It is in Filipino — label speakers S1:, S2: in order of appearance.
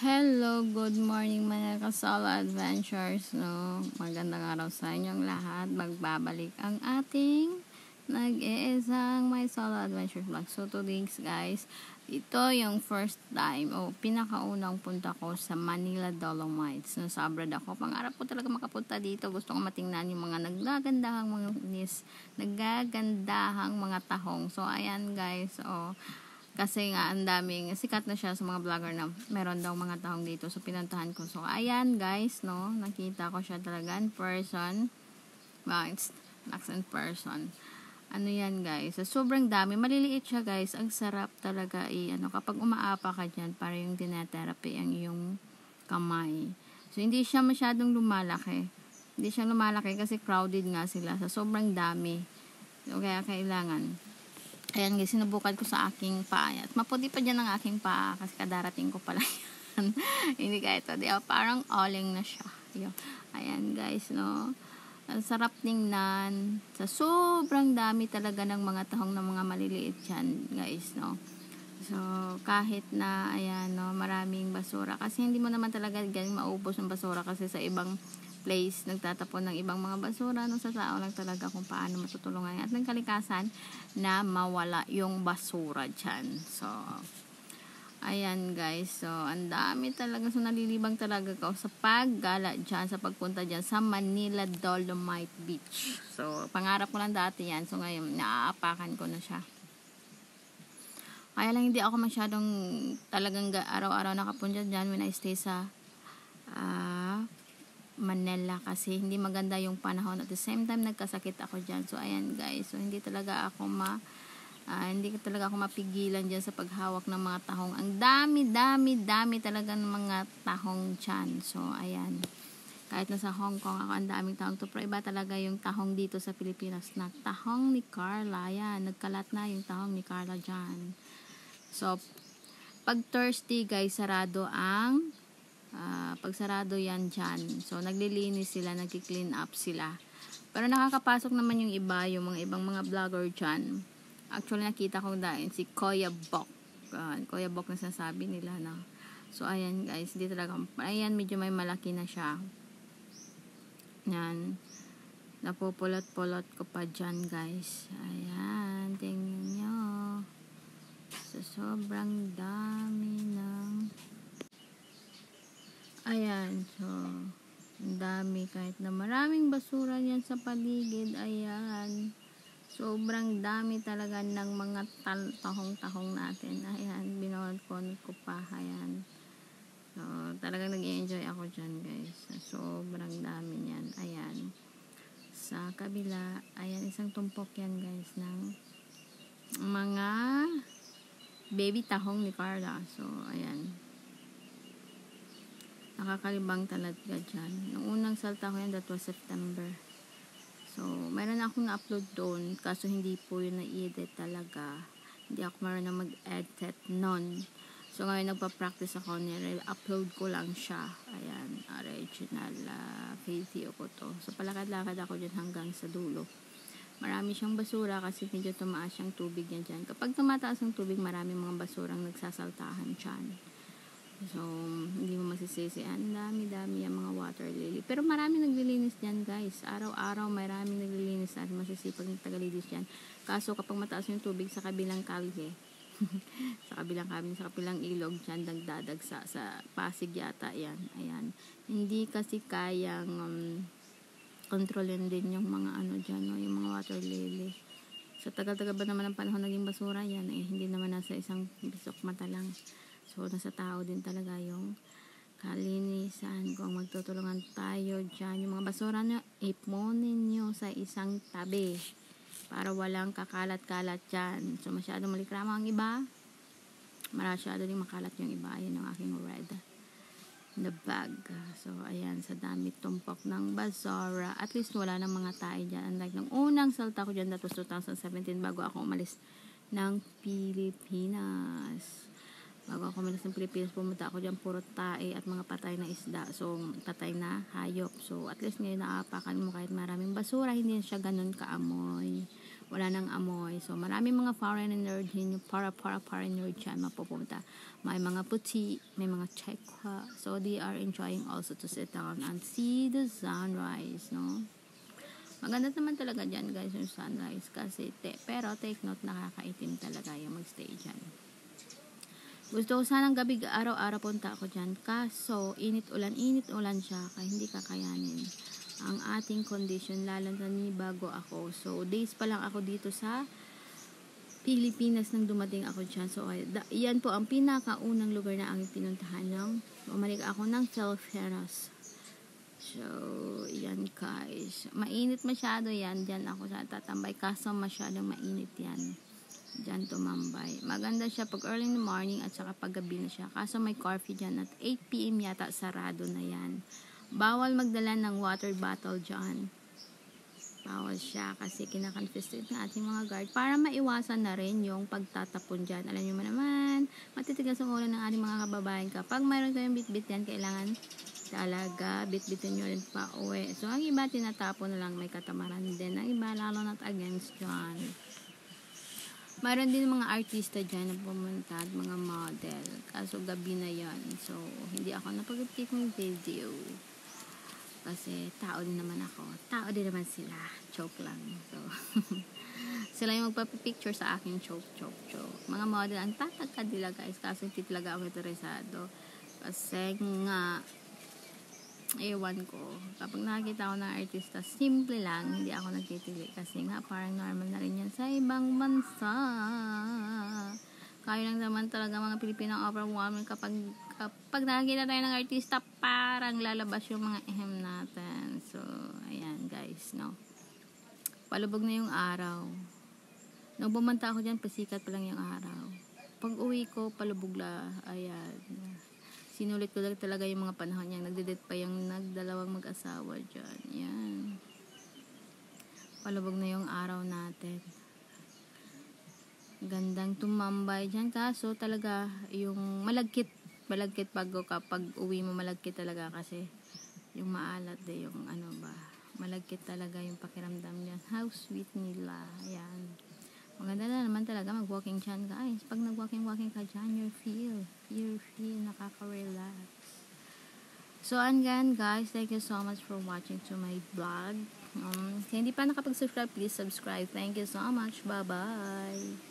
S1: Hello, good morning mga kasolo adventures, no? Magandang araw sa inyong lahat. Magbabalik ang ating nag-iisang may solo adventures vlog. So today guys, ito yung first time o pinakaunang punta ko sa Manila Dolomites. No, sa abroad ako. Pangarap ko talaga makapunta dito. Gusto ko matingnan yung mga nagagandahang mga tahong. So ayan guys, kasi nga, ang daming, sikat na siya sa mga vlogger na meron daw mga tahong dito. So, pinuntahan ko. So, ayan guys, no. Nakita ko siya talaga in person. Well, it's in person. Ano yan guys. So, sobrang dami. Maliliit siya guys. Ang sarap talaga kapag umaapa ka dyan, para yung tinatherapy ang iyong kamay. So, hindi siya masyadong lumalaki. Hindi siya lumalaki kasi crowded nga sila. So, sobrang dami. So, kaya kailangan. Ayan guys, sinubukan ko sa aking paa. At maputi pa dyan ang aking paa kasi kadarating ko pala yan. Hindi kaya ito. Parang alling na siya. Ayan guys, no. Ang sarap tingnan. Sa sobrang dami talaga ng mga tahong ng mga maliliit dyan guys, no. So, kahit na, ayan, no, maraming basura. Kasi hindi mo naman talaga galing maubos ng basura kasi sa ibang place, nagtatapon ng ibang mga basura, no, sa tao lang talaga kung paano matutulungan at ng kalikasan na mawala yung basura dyan. So, ayan guys. So, ang dami talaga. So, nalilibang talaga ko sa paggala dyan, sa pagpunta dyan sa Manila Dolomite Beach. So, pangarap ko lang dati yan. So, ngayon, naaapakan ko na siya. Kaya lang hindi ako masyadong talagang araw-araw nakapunta dyan when I stay sa Manila kasi hindi maganda yung panahon. At the same time, nagkasakit ako dyan. So, ayan guys. So, hindi talaga ako mapigilan dyan sa paghawak ng mga tahong. Ang dami talaga ng mga tahong dyan. So, ayan. Kahit nasa Hong Kong ako, ang daming tahong to. Pero iba talaga yung tahong dito sa Pilipinas na tahong ni Carla. Ayan, nagkalat na yung tahong ni Carla dyan. So, pag Thursday guys, sarado ang pag sarado yan dyan. So, naglilinis sila, nagki-clean up sila. Pero nakakapasok naman yung iba, yung mga ibang mga vlogger dyan. Actually, nakita ko dahil si Kuya Bok. Kuya Bok na sinasabi nila na. So, ayan guys, hindi talaga. Ayan, medyo may malaki na siya. Yan. Napupulot-pulot ko pa dyan guys. Ayan, tingnan nyo. So, sobrang dami ng ayan, so ang dami kahit na maraming basura yan sa paligid. Ayan, sobrang dami talaga ng mga tahong-tahong natin. Ayan, binawal ko pa. Ayan, so talagang nag-i-enjoy ako dyan guys. Sobrang dami yan. Ayan, sa kabila, ayan, isang tumpok yan guys ng mga baby tahong ni Carla. So ayan, nakakalibang talaga dyan. Nung unang salta ko yan, that was September. So, meron akong na-upload doon, kaso hindi po yun na-edit talaga. Hindi ako marunong mag-edit nun. So, ngayon nagpa-practice ako, nire-upload ko lang siya. Ayan, original video ko to. So, palakad-lakad ako dyan hanggang sa dulo. Marami siyang basura kasi medyo tumaas yung tubig niya dyan. Kapag tumataas ang tubig, marami mga basurang nagsasaltahan dyan. So, hindi mo masisisi. Ang dami-dami yung mga water lily. Pero marami naglilinis dyan, guys. Araw-araw, marami naglilinis at masisipag ng tagalinis dyan. Kaso, kapag mataas yung tubig sa kabilang kalye, sa kabilang ilog dyan, nagdadagsa sa Pasig yata, yan. Ayan. Hindi kasi kayang kontrolin din yung mga dyan, no? Yung mga water lily. Sa tagal-tagal ba naman ang panahon naging basura yan, hindi naman nasa isang bisok mata lang. So, nasa tao din talaga yung kalinisan. Kung magtutulungan tayo dyan, yung mga basura nyo, ipunin nyo sa isang tabi para walang kakalat-kalat dyan. So, masyadong malikrama ang iba. Masyado din makalat yung iba. Ayan ang aking red na bag. So, ayan, sa dami tumpok ng basura. At least wala ng mga tayo dyan. Unlike nung unang salta ko dyan, that was 2017, bago ako umalis ng Pilipinas. Bago ako umalis ng Pilipinas, pumunta ako dyan, puro tae at mga patay na isda. So, patay na hayop. So, at least ngayon naapakan mo kahit maraming basura, hindi siya ganun kaamoy. wala nang amoy. So, maraming mga foreigner din, foreigner dyan mapupunta. May mga puti, may mga Chekwa. So, they are enjoying also to sit down and see the sunrise, no? Maganda naman talaga dyan, guys, yung sunrise. Kasi, pero take note, nakakaitim talaga yung magstay dyan. Gusto ko sanang gabi, araw-araw punta ako dyan. Kaso, init ulan siya, kaya hindi kakayanin ang ating condition, lalo na bago ako. So, days pa lang ako dito sa Pilipinas nang dumating ako dyan. So, yan po ang pinakaunang lugar na ang pinuntahan nang umalik ako ng Philippines. So, yan guys. Mainit masyado yan. Dyan ako sa tatambay. Kaso masyadong mainit yan. Dyan tumambay. Maganda siya pag early in the morning at saka pag gabi na siya. Kaso may coffee dyan at 8 PM yata sarado na yan. Bawal magdala ng water bottle dyan. Bawal siya kasi kinakonfiscate ng ating mga guard para maiwasan na rin yung pagtatapon dyan. Alam nyo naman, matitigas ang ulo ng ating mga kababayan. Kapag mayroon kayong bitbit yan, kailangan talaga bitbitin nyo rin pa uwi. So, ang iba tinatapon na lang, may katamaran din. Ang iba lalo not against dyan. Mayroon din mga artista dyan na pumunta at mga model. Kaso gabi na yan. So, hindi ako napag-take ng video. Kasi tao din naman ako. Tao din naman sila. Joke lang. So, sila yung magpapipicture sa akin. Joke. Mga model, ang tatagkad nila guys. Kasi hindi talaga ako interesado. Kasi nga, ewan ko. Kapag nakakita ako ng artista, simple lang. Hindi ako nagtitili. Kasi nga, parang normal na rin yan sa ibang bansa. Kaya lang naman talaga mga Pilipino overwhelming kapag nakakita tayo ng artista, parang lalabas yung mga ehem natin. So, ayan guys, no. Palubog na yung araw. Nung bumanta ako dyan, pasikat pa lang yung araw. Pag uwi ko, palubog la. Ayan. Sinulit ko talaga yung mga panahon niya. Nagdedate pa yung nagdalawang mag-asawa dyan. Ayan. Palubog na yung araw natin. Gandang tumambay dyan. Kaso talaga yung malagkit bago kapag uwi mo, malagkit talaga kasi yung maalat yung malagkit talaga yung pakiramdam niyan. How sweet nila. Ayan. Maganda na naman talaga mag-walking dyan guys. Pag nag-walking ka dyan, you feel nakaka-relax. So, again guys, thank you so much for watching to my vlog. Kung hindi pa nakapag-subscribe, please subscribe. Thank you so much. Bye-bye.